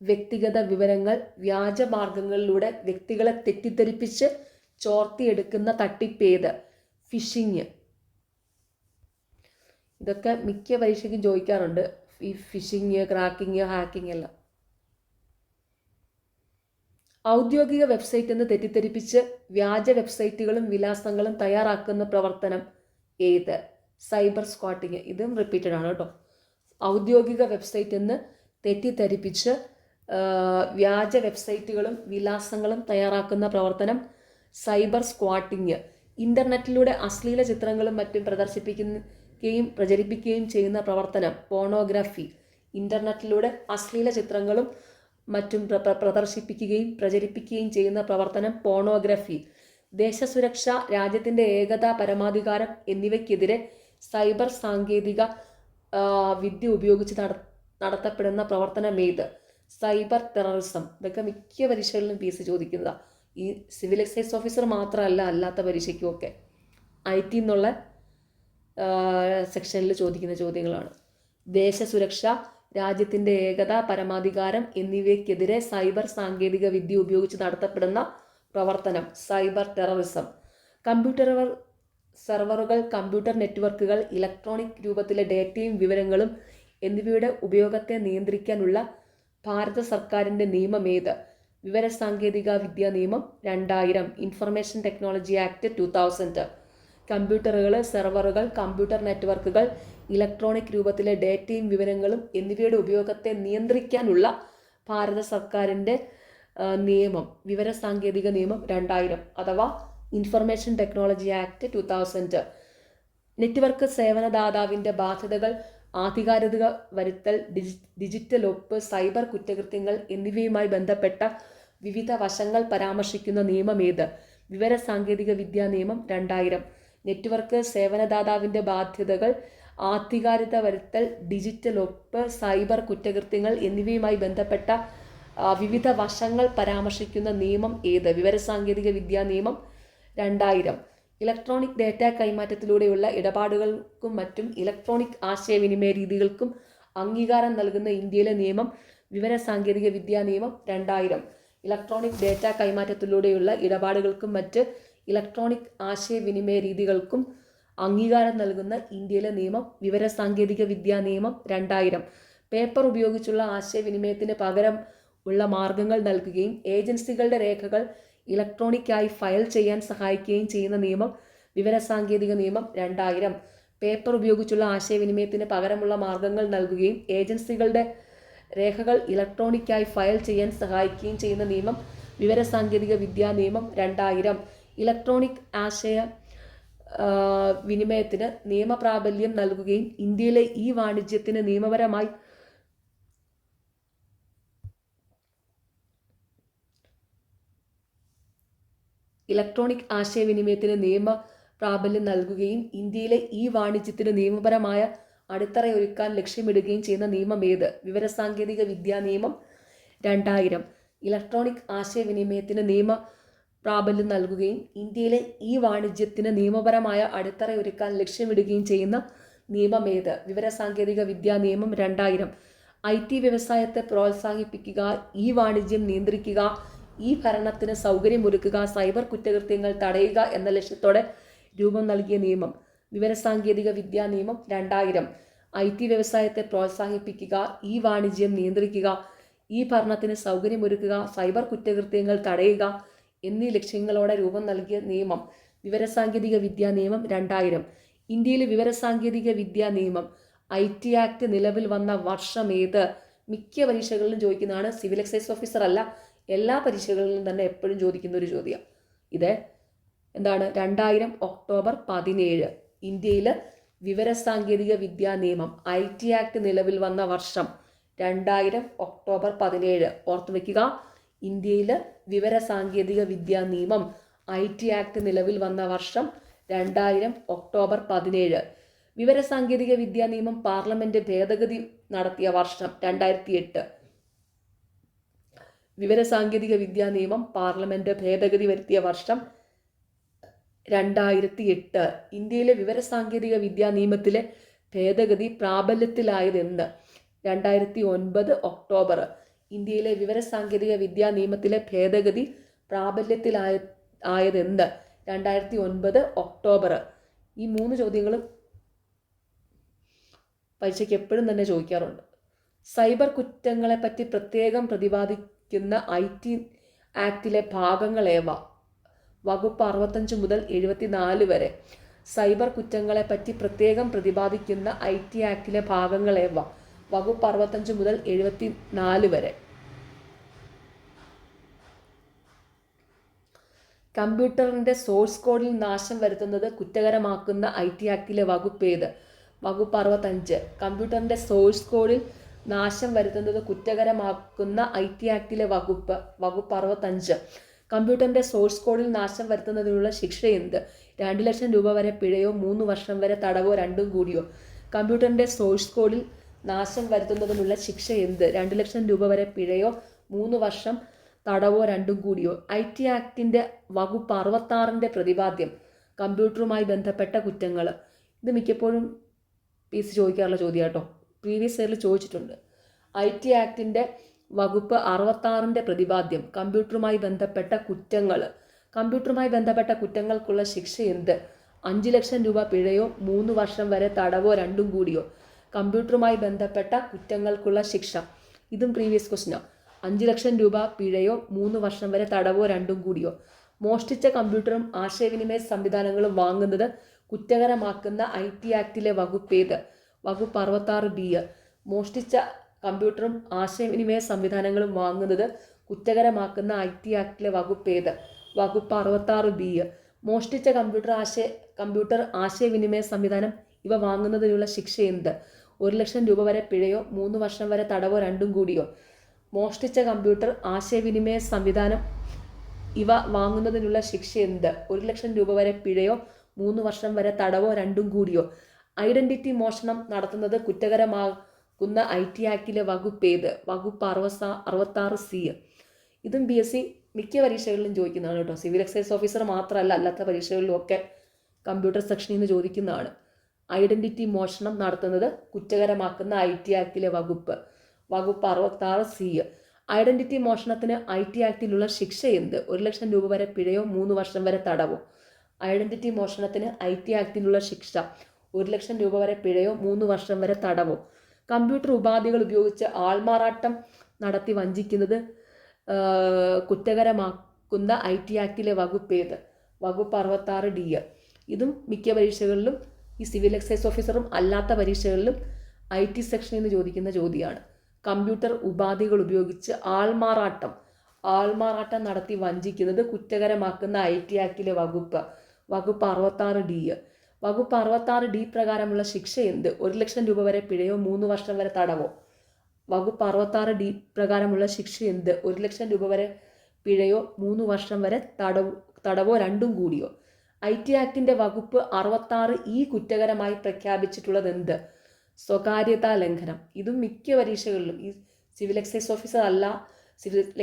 വ്യക്തിഗത വിവരങ്ങൾ വ്യാജ മാർഗങ്ങളിലൂടെ വ്യക്തികളെ തെറ്റിദ്ധരിപ്പിച്ച് ചോർത്തിയെടുക്കുന്ന തട്ടിപ്പേത്? ഫിഷിംഗ്. ഇതൊക്കെ മിക്ക പരീക്ഷയ്ക്കും ചോദിക്കാറുണ്ട്, ഈ ഫിഷിംഗ്, ക്രാക്കിംഗ്, ഹാക്കിംഗ് എല്ലാം. ഔദ്യോഗിക വെബ്സൈറ്റ് എന്ന് തെറ്റിദ്ധരിപ്പിച്ച് വ്യാജ വെബ്സൈറ്റുകളും വിലാസങ്ങളും തയ്യാറാക്കുന്ന പ്രവർത്തനം ഏത്? Cyber squatting. ഇതും റിപ്പീറ്റഡ് ആണ് കേട്ടോ. ഔദ്യോഗിക വെബ്സൈറ്റ് എന്ന് തെറ്റിദ്ധരിപ്പിച്ച് വ്യാജ വെബ്സൈറ്റുകളും വിലാസങ്ങളും തയ്യാറാക്കുന്ന പ്രവർത്തനം സൈബർ സ്ക്വാട്ടിങ്. ഇൻ്റർനെറ്റിലൂടെ അശ്ലീല ചിത്രങ്ങളും മറ്റും പ്രചരിപ്പിക്കുകയും ചെയ്യുന്ന പ്രവർത്തനം പോണോഗ്രാഫി. ഇൻ്റർനെറ്റിലൂടെ അശ്ലീല ചിത്രങ്ങളും മറ്റും പ്രചരിപ്പിക്കുകയും ചെയ്യുന്ന പ്രവർത്തനം പോണോഗ്രഫി. ദേശസുരക്ഷ, രാജ്യത്തിൻ്റെ ഏകത, പരമാധികാരം എന്നിവയ്ക്കെതിരെ സൈബർ സാങ്കേതിക വിദ്യ ഉപയോഗിച്ച് നടത്തപ്പെടുന്ന പ്രവർത്തനം ഏത്? Cyber terrorism. ഇതൊക്കെ മിക്ക പരീക്ഷകളിലും PSC ചോദിക്കുന്നതാണ്. ഈ സിവിൽ എക്സൈസ് ഓഫീസർ മാത്രമല്ല, അല്ലാത്ത പരീക്ഷയ്ക്കുമൊക്കെ IT എന്നുള്ള സെക്ഷനിൽ ചോദിക്കുന്ന ചോദ്യങ്ങളാണ്. ദേശസുരക്ഷ, രാജ്യത്തിൻ്റെ ഏകത, പരമാധികാരം എന്നിവയ്ക്കെതിരെ സൈബർ സാങ്കേതിക വിദ്യ ഉപയോഗിച്ച് നടത്തപ്പെടുന്ന പ്രവർത്തനം സൈബർ ടെററിസം. കമ്പ്യൂട്ടർ സെർവറുകൾ, കമ്പ്യൂട്ടർ നെറ്റ്വർക്കുകൾ, ഇലക്ട്രോണിക് രൂപത്തിലെ ഡേറ്റയും വിവരങ്ങളും എന്നിവയുടെ ഉപയോഗത്തെ നിയന്ത്രിക്കാനുള്ള ഭാരത സർക്കാരിൻ്റെ നിയമം ഏത്? വിവരസാങ്കേതിക വിദ്യാ നിയമം 2000, ഇൻഫർമേഷൻ ടെക്നോളജി ആക്ട് 2000. കമ്പ്യൂട്ടറുകൾ, സെർവറുകൾ, കമ്പ്യൂട്ടർ നെറ്റ്വർക്കുകൾ, ഇലക്ട്രോണിക് രൂപത്തിലെ ഡേറ്റയും വിവരങ്ങളും എന്നിവയുടെ ഉപയോഗത്തെ നിയന്ത്രിക്കാനുള്ള ഭാരത സർക്കാരിൻ്റെ നിയമം വിവരസാങ്കേതിക നിയമം 2000 അഥവാ ഇൻഫർമേഷൻ ടെക്നോളജി ആക്ട് 2000. നെറ്റ്വർക്ക് സേവനദാതാവിൻ്റെ ബാധ്യതകൾ, ആധികാരികത വരുത്തൽ, ഡിജിറ്റൽ ഒപ്പ്, സൈബർ കുറ്റകൃത്യങ്ങൾ എന്നിവയുമായി ബന്ധപ്പെട്ട വിവിധ വശങ്ങൾ പരാമർശിക്കുന്ന നിയമം ഏത്? വിവരസാങ്കേതിക വിദ്യാ നിയമം 2000. നെറ്റ്വർക്ക് സേവനദാതാവിൻ്റെ ബാധ്യതകൾ, ആധികാരികത വരുത്തൽ, ഡിജിറ്റൽ ഒപ്പ്, സൈബർ കുറ്റകൃത്യങ്ങൾ എന്നിവയുമായി ബന്ധപ്പെട്ട വിവിധ വശങ്ങൾ പരാമർശിക്കുന്ന നിയമം ഏത്? വിവരസാങ്കേതിക വിദ്യാ നിയമം 2000. ഇലക്ട്രോണിക് ഡേറ്റ കൈമാറ്റത്തിലൂടെയുള്ള ഇടപാടുകൾക്കും മറ്റും ഇലക്ട്രോണിക് ആശയവിനിമയ രീതികൾക്കും അംഗീകാരം നൽകുന്ന ഇന്ത്യയിലെ നിയമം വിവരസാങ്കേതിക വിദ്യാ നിയമം 2000. ഇലക്ട്രോണിക് ഡേറ്റ കൈമാറ്റത്തിലൂടെയുള്ള ഇടപാടുകൾക്കും മറ്റ് ഇലക്ട്രോണിക് ആശയവിനിമയ രീതികൾക്കും അംഗീകാരം നൽകുന്ന ഇന്ത്യയിലെ നിയമം വിവരസാങ്കേതിക വിദ്യാ നിയമം 2000. പേപ്പർ ഉപയോഗിച്ചുള്ള ആശയവിനിമയത്തിന് പകരം ഉള്ള മാർഗങ്ങൾ നൽകുകയും ഏജൻസികളുടെ രേഖകൾ ഇലക്ട്രോണിക്കായി ഫയൽ ചെയ്യാൻ സഹായിക്കുകയും ചെയ്യുന്ന നിയമം വിവരസാങ്കേതിക നിയമം 2000. പേപ്പർ ഉപയോഗിച്ചുള്ള ആശയവിനിമയത്തിന് പകരമുള്ള മാർഗങ്ങൾ നൽകുകയും ഏജൻസികളുടെ രേഖകൾ ഇലക്ട്രോണിക്കായി ഫയൽ ചെയ്യാൻ സഹായിക്കുകയും ചെയ്യുന്ന നിയമം വിവരസാങ്കേതിക വിദ്യാ നിയമം 2000. ഇലക്ട്രോണിക് ആശയ വിനിമയത്തിന് നിയമപ്രാബല്യം നൽകുകയും ഇന്ത്യയിലെ ഈ വാണിജ്യത്തിന് നിയമപരമായി ഇലക്ട്രോണിക് ആശയവിനിമയത്തിന് നിയമ പ്രാബല്യം നൽകുകയും ഇന്ത്യയിലെ ഈ വാണിജ്യത്തിന് നിയമപരമായ അടിത്തറയൊരുക്കാൻ ലക്ഷ്യമിടുകയും ചെയ്യുന്ന നിയമം ഏത്? വിവരസാങ്കേതിക വിദ്യാ നിയമം 2000. ഇലക്ട്രോണിക് ആശയവിനിമയത്തിന് നിയമ പ്രാബല്യം നൽകുകയും ഇന്ത്യയിലെ ഈ വാണിജ്യത്തിന് നിയമപരമായ അടിത്തറയൊരുക്കാൻ ലക്ഷ്യമിടുകയും ചെയ്യുന്ന നിയമം ഏത്? വിവരസാങ്കേതിക വിദ്യാ നിയമം 2000. IT വ്യവസായത്തെ പ്രോത്സാഹിപ്പിക്കുക, വാണിജ്യം നിയന്ത്രിക്കുക, ഭരണത്തിന് സൗകര്യമൊരുക്കുക, സൈബർ കുറ്റകൃത്യങ്ങൾ തടയുക എന്ന ലക്ഷ്യത്തോടെ രൂപം നൽകിയ നിയമം. വിവരസാങ്കേതിക വിദ്യാ നിയമം 2000. IT വ്യവസായത്തെ പ്രോത്സാഹിപ്പിക്കുക, വാണിജ്യം നിയന്ത്രിക്കുക, ഭരണത്തിന് സൗകര്യമൊരുക്കുക, സൈബർ കുറ്റകൃത്യങ്ങൾ തടയുക എന്നീ ലക്ഷ്യങ്ങളോടെ രൂപം നൽകിയ നിയമം. വിവരസാങ്കേതിക വിദ്യാ നിയമം 2000. ഇന്ത്യയിൽ വിവരസാങ്കേതിക വിദ്യാ നിയമം IT ആക്ട് നിലവിൽ വന്ന വർഷം ഏത്? മിക്ക പരീക്ഷകളിലും ചോദിക്കുന്നതാണ്. സിവിൽ എക്സൈസ് ഓഫീസർ അല്ല, എല്ലാ പരീക്ഷകളിലും തന്നെ എപ്പോഴും ചോദിക്കുന്ന ഒരു ചോദ്യം. ഇത് എന്താണ്? 2000 ഒക്ടോബർ 17. ഇന്ത്യയിൽ വിവരസാങ്കേതിക വിദ്യാ നിയമം IT ആക്ട് നിലവിൽ വന്ന വർഷം 2000 ഒക്ടോബർ 17. ഓർത്തു വയ്ക്കുക, ഇന്ത്യയിൽ വിവരസാങ്കേതിക വിദ്യാ നിയമം IT ആക്ട് നിലവിൽ വന്ന വർഷം 2000 ഒക്ടോബർ 17. വിവരസാങ്കേതിക വിദ്യാ നിയമം പാർലമെന്റ് ഭേദഗതി നടത്തിയ വർഷം 2008. വിവരസാങ്കേതിക വിദ്യാ നിയമം പാർലമെന്റ് ഭേദഗതി വരുത്തിയ വർഷം 2008. ഇന്ത്യയിലെ വിവരസാങ്കേതിക വിദ്യാ നിയമത്തിലെ ഭേദഗതി പ്രാബല്യത്തിലായതെന്ന്? 2009 ഒക്ടോബർ. ഇന്ത്യയിലെ വിവരസാങ്കേതിക വിദ്യാ നിയമത്തിലെ ഭേദഗതി പ്രാബല്യത്തിലായതെന്ന്? 2009 ഒക്ടോബർ. ഈ 3 ചോദ്യങ്ങളും പരീക്ഷയ്ക്ക് എപ്പോഴും തന്നെ ചോദിക്കാറുണ്ട്. സൈബർ കുറ്റങ്ങളെപ്പറ്റി പ്രത്യേകം പ്രതിപാദിക്കുന്ന IT ആക്ടിലെ ഭാഗങ്ങളേവ? വകുപ്പ് 65 മുതൽ 74 വരെ. സൈബർ കുറ്റങ്ങളെപ്പറ്റി പ്രത്യേകം പ്രതിപാദിക്കുന്ന IT ആക്ടിലെ ഭാഗങ്ങളേവ? വകുപ്പ് 65 മുതൽ 74 വരെ. കമ്പ്യൂട്ടറിന്റെ സോഴ്സ് കോഡിൽ നാശം വരുത്തുന്നത് കുറ്റകരമാക്കുന്ന IT ആക്ടിലെ വകുപ്പ് ഏത്? വകുപ്പ് 65. കമ്പ്യൂട്ടറിന്റെ സോഴ്സ് കോഡിൽ നാശം വരുത്തുന്നത് കുറ്റകരമാക്കുന്ന IT ആക്ടിലെ വകുപ്പ് 65. കമ്പ്യൂട്ടറിന്റെ സോഴ്സ് കോഡിൽ നാശം വരുത്തുന്നതിനുള്ള ശിക്ഷ എന്ത്? 2 ലക്ഷം രൂപ വരെ പിഴയോ 3 വർഷം വരെ തടവോ രണ്ടും കൂടിയോ? കമ്പ്യൂട്ടറിന്റെ സോഴ്സ് കോഡിൽ നാശം വരുത്തുന്നതിനുള്ള ശിക്ഷ എന്ത്? 2 ലക്ഷം രൂപ വരെ പിഴയോ 3 വർഷം തടവോ രണ്ടും കൂടിയോ? IT ആക്ടിന്റെ വകുപ്പ് 66ന്റെ പ്രതിപാദ്യം കമ്പ്യൂട്ടറുമായി ബന്ധപ്പെട്ട കുറ്റങ്ങൾ. ഇത് മിക്കപ്പോഴും PC ചോദിക്കാറുള്ള ചോദ്യം കേട്ടോ. പ്രീവിയസ് ഇയറിൽ ചോദിച്ചിട്ടുണ്ട്. IT ആക്ടിന്റെ വകുപ്പ് 66ന്റെ പ്രതിപാദ്യം കമ്പ്യൂട്ടറുമായി ബന്ധപ്പെട്ട കുറ്റങ്ങൾ. കമ്പ്യൂട്ടറുമായി ബന്ധപ്പെട്ട കുറ്റങ്ങൾക്കുള്ള ശിക്ഷ എന്ത്? 5 ലക്ഷം രൂപ പിഴയോ 3 വർഷം വരെ തടവോ രണ്ടും കൂടിയോ? കമ്പ്യൂട്ടറുമായി ബന്ധപ്പെട്ട കുറ്റങ്ങൾക്കുള്ള ശിക്ഷ. ഇതും പ്രീവിയസ് ക്വസ്റ്റ്യനാണ്. 5 ലക്ഷം രൂപ പിഴയോ 3 വർഷം വരെ തടവോ രണ്ടും കൂടിയോ? മോഷ്ടിച്ച കമ്പ്യൂട്ടറും ആശയവിനിമയ സംവിധാനങ്ങളും വാങ്ങുന്നത് കുറ്റകരമാക്കുന്ന IT ആക്ടിലെ വകുപ്പ് ഏത്? വകുപ്പ് 66B. മോഷ്ടിച്ച കമ്പ്യൂട്ടറും ആശയവിനിമയ സംവിധാനങ്ങളും വാങ്ങുന്നത് കുറ്റകരമാക്കുന്ന IT ആക്ടിലെ വകുപ്പ് ഏത്? വകുപ്പ് 66B. മോഷ്ടിച്ച കമ്പ്യൂട്ടർ ആശയവിനിമയ സംവിധാനം ഇവ വാങ്ങുന്നതിനുള്ള ശിക്ഷ എന്ത്? 1 ലക്ഷം രൂപ വരെ പിഴയോ 3 വർഷം വരെ തടവോ രണ്ടും കൂടിയോ? മോഷ്ടിച്ച കമ്പ്യൂട്ടർ ആശയവിനിമയ സംവിധാനം ഇവ വാങ്ങുന്നതിനുള്ള ശിക്ഷ എന്ത്? 1 ലക്ഷം രൂപ വരെ പിഴയോ 3 വർഷം വരെ തടവോ രണ്ടും കൂടിയോ? ഐഡന്റിറ്റി മോഷണം നടത്തുന്നത് കുറ്റകരമാക്കുന്ന IT ആക്ടിലെ വകുപ്പ് ഏത്? വകുപ്പ് 66C. ഇതും BSc മിക്ക പരീക്ഷകളിലും ചോദിക്കുന്നതാണ് കേട്ടോ. സിവിൽ എക്സൈസ് ഓഫീസർ മാത്രമല്ല, അല്ലാത്ത പരീക്ഷകളിലും ഒക്കെ കമ്പ്യൂട്ടർ സെക്ഷനിൽ നിന്ന് ചോദിക്കുന്നതാണ്. ഐഡന്റിറ്റി മോഷണം നടത്തുന്നത് കുറ്റകരമാക്കുന്ന IT ആക്ടിലെ വകുപ്പ് 66C. ഐഡന്റിറ്റി മോഷണത്തിന് IT ആക്ടിലുള്ള ശിക്ഷ എന്ത്? 1 ലക്ഷം രൂപ വരെ പിഴയോ 3 വർഷം വരെ തടവോ? ഐഡന്റിറ്റി മോഷണത്തിന് IT ആക്ടിലുള്ള ശിക്ഷ 1 ലക്ഷം രൂപ വരെ പിഴയോ 3 വർഷം വരെ തടവോ? കമ്പ്യൂട്ടർ ഉപാധികൾ ഉപയോഗിച്ച് ആൾമാറാട്ടം നടത്തി വഞ്ചിക്കുന്നത് കുറ്റകരമാക്കുന്ന IT ആക്ടിലെ വകുപ്പ് ഏത്? വകുപ്പ് 66D. ഇതും മിക്ക പരീക്ഷകളിലും ഈ സിവിൽ എക്സൈസ് ഓഫീസറും അല്ലാത്ത പരീക്ഷകളിലും IT സെക്ഷനിൽ നിന്ന് ചോദിക്കുന്ന ചോദ്യമാണ്. കമ്പ്യൂട്ടർ ഉപാധികൾ ഉപയോഗിച്ച് ആൾമാറാട്ടം നടത്തി വഞ്ചിക്കുന്നത് കുറ്റകരമാക്കുന്ന IT ആക്ടിലെ വകുപ്പ് 66D. വകുപ്പ് 66D പ്രകാരമുള്ള ശിക്ഷ എന്ത്? 1 ലക്ഷം രൂപ വരെ പിഴയോ 3 വർഷം വരെ തടവോ? വകുപ്പ് 66D പ്രകാരമുള്ള ശിക്ഷ എന്ത്? 1 ലക്ഷം രൂപ വരെ പിഴയോ 3 വർഷം വരെ തടവോ രണ്ടും കൂടിയോ? IT ആക്ടിന്റെ വകുപ്പ് 66E കുറ്റകരമായി പ്രഖ്യാപിച്ചിട്ടുള്ളത് എന്ത്? സ്വകാര്യതാ ലംഘനം. ഇതും മിക്ക പരീക്ഷകളിലും ഈ സിവിൽ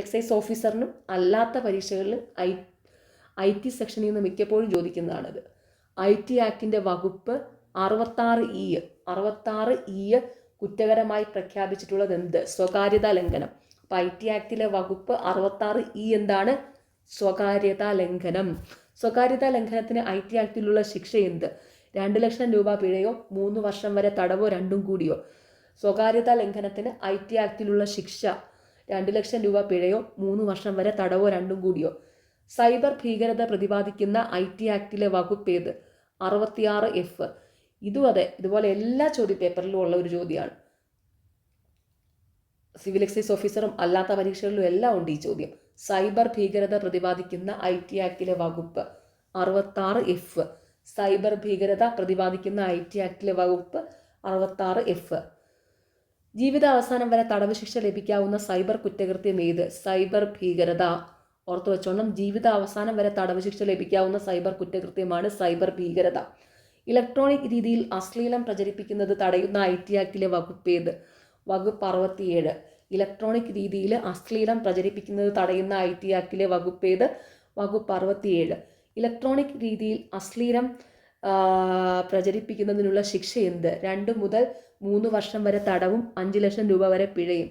എക്സൈസ് ഓഫീസറിനും അല്ലാത്ത പരീക്ഷകളിലും IT സെക്ഷനിൽ നിന്ന് മിക്കപ്പോഴും ചോദിക്കുന്നതാണിത്. IT ആക്ടിന്റെ വകുപ്പ് 66E കുറ്റകരമായി പ്രഖ്യാപിച്ചിട്ടുള്ളത് എന്ത്? സ്വകാര്യതാ ലംഘനം. അപ്പോൾ IT ആക്ടിലെ വകുപ്പ് 66E എന്താണ്? സ്വകാര്യതാ ലംഘനം. സ്വകാര്യതാ ലംഘനത്തിന് IT ആക്ടിലുള്ള ശിക്ഷ എന്ത്? 2 ലക്ഷം രൂപ പിഴയോ 3 വർഷം വരെ തടവോ രണ്ടും കൂടിയോ? സ്വകാര്യതാ ലംഘനത്തിന് IT ആക്ടിലുള്ള ശിക്ഷ 2 ലക്ഷം രൂപ പിഴയോ 3 വർഷം വരെ തടവോ രണ്ടും കൂടിയോ? സൈബർ ഭീകരത പ്രതിപാദിക്കുന്ന IT ആക്ടിലെ വകുപ്പ് ഏത്? 66F. ഇതും അതെ, ഇതുപോലെ എല്ലാ ചോദ്യപേപ്പറിലും ഉള്ള ഒരു ചോദ്യമാണ്. സിവിൽ എക്സൈസ് ഓഫീസറും അല്ലാത്ത പരീക്ഷകളിലും എല്ലാം ഉണ്ട് ഈ ചോദ്യം. സൈബർ ഭീകരത പ്രതിപാദിക്കുന്ന IT ആക്ടിലെ വകുപ്പ് 66F. സൈബർ ഭീകരത പ്രതിപാദിക്കുന്ന IT ആക്ടിലെ വകുപ്പ് 66F. ജീവിതാവസാനം വരെ തടവ് ശിക്ഷ ലഭിക്കാവുന്ന സൈബർ കുറ്റകൃത്യം ഏത്? സൈബർ ഭീകരത. ഓർത്തു വെച്ചോണം, ജീവിതാവസാനം വരെ തടവ് ശിക്ഷ ലഭിക്കാവുന്ന സൈബർ കുറ്റകൃത്യമാണ് സൈബർ ഭീകരത. ഇലക്ട്രോണിക് രീതിയിൽ അശ്ലീലം പ്രചരിപ്പിക്കുന്നത് തടയുന്ന IT ആക്ടിലെ വകുപ്പ് ഏത്? വകുപ്പ് 67. ഇലക്ട്രോണിക് രീതിയിൽ അശ്ലീലം പ്രചരിപ്പിക്കുന്നത് തടയുന്ന IT ആക്ടിലെ വകുപ്പ് ഏത്? വകുപ്പ് 67. ഇലക്ട്രോണിക് രീതിയിൽ അശ്ലീലം പ്രചരിപ്പിക്കുന്നതിനുള്ള ശിക്ഷ എന്ത്? 2 മുതൽ 3 വർഷം വരെ തടവും 5 ലക്ഷം രൂപ വരെ പിഴയും.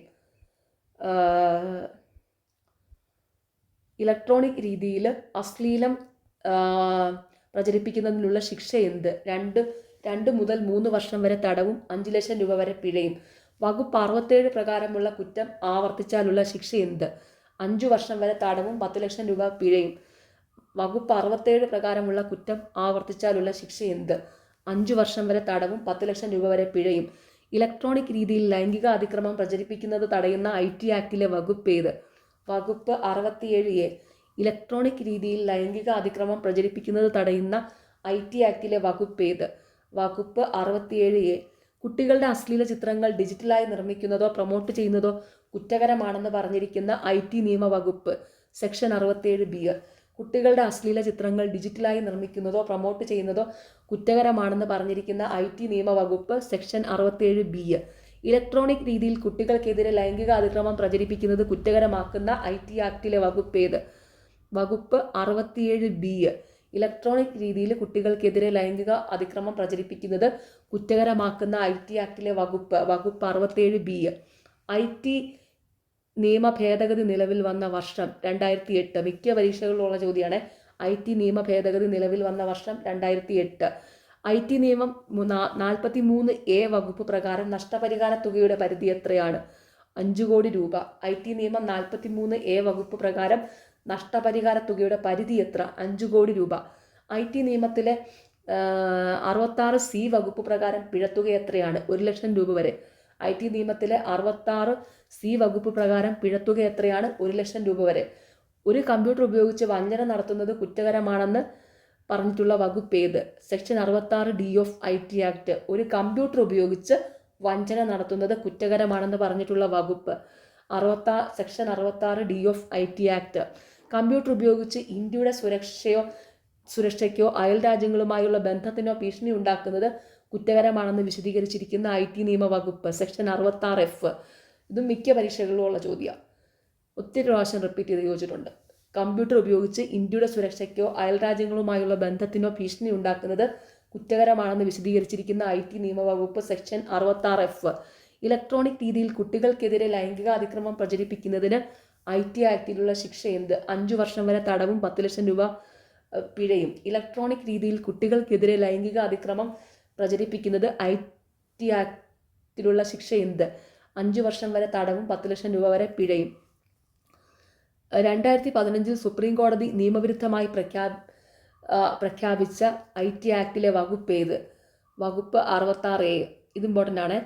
ഇലക്ട്രോണിക് രീതിയിൽ അശ്ലീലം പ്രചരിപ്പിക്കുന്നതിനുള്ള ശിക്ഷ എന്ത്? 2 മുതൽ 3 വർഷം വരെ തടവും 5 ലക്ഷം രൂപ വരെ പിഴയും. വകുപ്പ് 67 പ്രകാരമുള്ള കുറ്റം ആവർത്തിച്ചാലുള്ള ശിക്ഷ എന്ത്? 5 വർഷം വരെ തടവും 10 ലക്ഷം രൂപ പിഴയും. വകുപ്പ് 67 പ്രകാരമുള്ള കുറ്റം ആവർത്തിച്ചാലുള്ള ശിക്ഷ എന്ത്? 5 വർഷം വരെ തടവും 10 ലക്ഷം രൂപ വരെ പിഴയും. ഇലക്ട്രോണിക് രീതിയിൽ ലൈംഗിക അതിക്രമം പ്രചരിപ്പിക്കുന്നത് തടയുന്ന IT ആക്ടിലെ വകുപ്പ് ഏത്? വകുപ്പ് 67A. ഇലക്ട്രോണിക് രീതിയിൽ ലൈംഗിക അതിക്രമം പ്രചരിപ്പിക്കുന്നത് തടയുന്ന IT ആക്ടിലെ വകുപ്പ് ഏത്? വകുപ്പ് 67A. കുട്ടികളുടെ അശ്ലീല ചിത്രങ്ങൾ ഡിജിറ്റലായി നിർമ്മിക്കുന്നതോ പ്രൊമോട്ട് ചെയ്യുന്നതോ കുറ്റകരമാണെന്ന് പറഞ്ഞിരിക്കുന്ന IT നിയമ വകുപ്പ് സെക്ഷൻ 67B. കുട്ടികളുടെ അശ്ലീല ചിത്രങ്ങൾ ഡിജിറ്റലായി നിർമ്മിക്കുന്നതോ പ്രൊമോട്ട് ചെയ്യുന്നതോ കുറ്റകരമാണെന്ന് പറഞ്ഞിരിക്കുന്ന IT നിയമ വകുപ്പ് സെക്ഷൻ 67B. ഇലക്ട്രോണിക് രീതിയിൽ കുട്ടികൾക്കെതിരെ ലൈംഗിക അതിക്രമം പ്രചരിപ്പിക്കുന്നത് കുറ്റകരമാക്കുന്ന IT ആക്ടിലെ വകുപ്പ് ഏത്? വകുപ്പ് 67B. ഇലക്ട്രോണിക് രീതിയിൽ കുട്ടികൾക്കെതിരെ ലൈംഗിക അതിക്രമം പ്രചരിപ്പിക്കുന്നത് കുറ്റകരമാക്കുന്ന IT ആക്ടിലെ വകുപ്പ് 67B. IT നിയമ ഭേദഗതി നിലവിൽ വന്ന വർഷം 2008. മിക്ക പരീക്ഷകളിലുള്ള ചോദ്യമാണ്. IT നിയമ ഭേദഗതി നിലവിൽ വന്ന വർഷം 2008. IT നിയമം 43A വകുപ്പ് പ്രകാരം നഷ്ടപരിഹാര തുകയുടെ പരിധി എത്രയാണ്? 5 കോടി രൂപ. IT നിയമം 43A വകുപ്പ് പ്രകാരം നഷ്ടപരിഹാര തുകയുടെ പരിധി എത്ര? 5 കോടി രൂപ. IT നിയമത്തിലെ 66C വകുപ്പ് പ്രകാരം പിഴത്തുക എത്രയാണ്? 1 ലക്ഷം രൂപ വരെ. IT നിയമത്തിലെ 66C വകുപ്പ് പ്രകാരം പിഴത്തുക എത്രയാണ്? 1 ലക്ഷം രൂപ വരെ. ഒരു കമ്പ്യൂട്ടർ ഉപയോഗിച്ച് വഞ്ചന നടത്തുന്നത് കുറ്റകരമാണെന്ന് പറഞ്ഞിട്ടുള്ള വകുപ്പ് ഏത്? Section 66D of IT act. ഒരു കമ്പ്യൂട്ടർ ഉപയോഗിച്ച് വഞ്ചന നടത്തുന്നത് കുറ്റകരമാണെന്ന് പറഞ്ഞിട്ടുള്ള വകുപ്പ് section 66D of IT act. Computer ഉപയോഗിച്ച് ഇന്ത്യയുടെ സുരക്ഷയ്ക്കോ അയൽ രാജ്യങ്ങളുമായുള്ള ബന്ധത്തിനോ ഭീഷണി ഉണ്ടാക്കുന്നത് കുറ്റകരമാണെന്ന് വിശദീകരിച്ചിരിക്കുന്ന IT നിയമ വകുപ്പ് സെക്ഷൻ 66F. ഇതും മിക്ക പരീക്ഷകളിലും ഉള്ള ചോദ്യമാണ്. ഒത്തിരി പ്രാവശ്യം റിപ്പീറ്റ് ചെയ്ത് ചോദിച്ചിട്ടുണ്ട്. കമ്പ്യൂട്ടർ ഉപയോഗിച്ച് ഇന്ത്യയുടെ സുരക്ഷയ്ക്കോ അയൽ രാജ്യങ്ങളുമായുള്ള ബന്ധത്തിനോ ഭീഷണി ഉണ്ടാക്കുന്നത് കുറ്റകരമാണെന്ന് വിശദീകരിച്ചിരിക്കുന്ന IT നിയമ വകുപ്പ് സെക്ഷൻ 66F. ഇലക്ട്രോണിക് രീതിയിൽ കുട്ടികൾക്കെതിരെ ലൈംഗിക അതിക്രമം പ്രചരിപ്പിക്കുന്നതിന് IT ആക്ടിലുള്ള ശിക്ഷ എന്ത്? 5 വർഷം വരെ തടവും 10 ലക്ഷം രൂപ പിഴയും. ഇലക്ട്രോണിക് രീതിയിൽ കുട്ടികൾക്കെതിരെ ലൈംഗിക അതിക്രമം പ്രചരിപ്പിക്കുന്നത് IT ആക്ടിലുള്ള ശിക്ഷ എന്ത്? 5 വർഷം വരെ തടവും 10 ലക്ഷം രൂപ വരെ പിഴയും. 2015 സുപ്രീം കോടതി നിയമവിരുദ്ധമായി പ്രഖ്യാപിച്ച IT ആക്ടിലെ വകുപ്പ് ഏത്? വകുപ്പ് 66A. ഇത് ഇമ്പോർട്ടൻ്റ് ആണ്,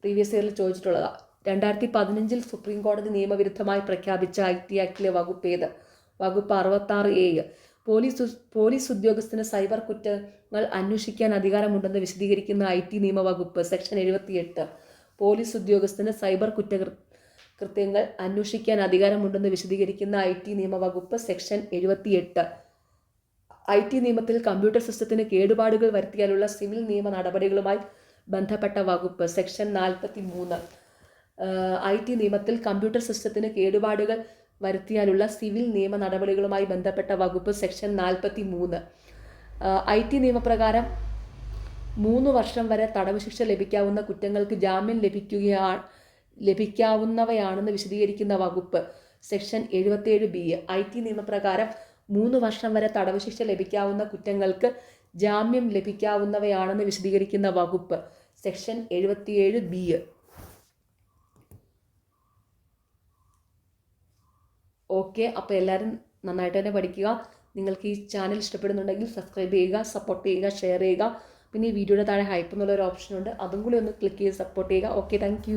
പ്രീവിയസ് ഇയറിൽ ചോദിച്ചിട്ടുള്ളതാണ്. 2015 സുപ്രീം കോടതി നിയമവിരുദ്ധമായി പ്രഖ്യാപിച്ച IT ആക്ടിലെ വകുപ്പ് ഏത്? വകുപ്പ് 66A. പോലീസ് ഉദ്യോഗസ്ഥന് സൈബർ കുറ്റങ്ങൾ അന്വേഷിക്കാൻ അധികാരമുണ്ടെന്ന് വിശദീകരിക്കുന്ന IT നിയമ വകുപ്പ് സെക്ഷൻ 78. പോലീസ് ഉദ്യോഗസ്ഥന് സൈബർ കുറ്റകൃത്യങ്ങൾ അന്വേഷിക്കാൻ അധികാരമുണ്ടെന്ന് വിശദീകരിക്കുന്ന IT നിയമ വകുപ്പ് സെക്ഷൻ 78. IT നിയമത്തിൽ കമ്പ്യൂട്ടർ സിസ്റ്റത്തിന് കേടുപാടുകൾ വരുത്തിയാലുള്ള സിവിൽ നിയമ നടപടികളുമായി ബന്ധപ്പെട്ട വകുപ്പ് സെക്ഷൻ 43. IT നിയമത്തിൽ കമ്പ്യൂട്ടർ സിസ്റ്റത്തിന് കേടുപാടുകൾ വരുത്തിയാലുള്ള സിവിൽ നിയമ നടപടികളുമായി ബന്ധപ്പെട്ട വകുപ്പ് സെക്ഷൻ 43. IT നിയമപ്രകാരം 3 വർഷം വരെ തടവ് ശിക്ഷ ലഭിക്കാവുന്ന കുറ്റങ്ങൾക്ക് ജാമ്യം ലഭിക്കാവുന്നവയാണെന്ന് വിശദീകരിക്കുന്ന വകുപ്പ്. Section 77B. IT നിയമപ്രകാരം 3 വർഷം വരെ തടവ് ശിക്ഷ ലഭിക്കാവുന്ന കുറ്റങ്ങൾക്ക് ജാമ്യം ലഭിക്കാവുന്നവയാണെന്ന് വിശദീകരിക്കുന്ന വകുപ്പ്. Section 77B. ഓക്കെ, അപ്പോൾ എല്ലാവരും നന്നായിട്ട് തന്നെ പഠിക്കുക. നിങ്ങൾക്ക് ഈ ചാനൽ ഇഷ്ടപ്പെടുന്നുണ്ടെങ്കിൽ സബ്സ്ക്രൈബ് ചെയ്യുക, സപ്പോർട്ട് ചെയ്യുക, ഷെയർ ചെയ്യുക. പിന്നെ ഈ വീഡിയോയുടെ താഴെ ഹൈപ്പ് എന്നുള്ളൊരു ഓപ്ഷൻ ഉണ്ട്, അതും കൂടി ഒന്ന് ക്ലിക്ക് ചെയ്ത് സപ്പോർട്ട് ചെയ്യുക. Okay, thank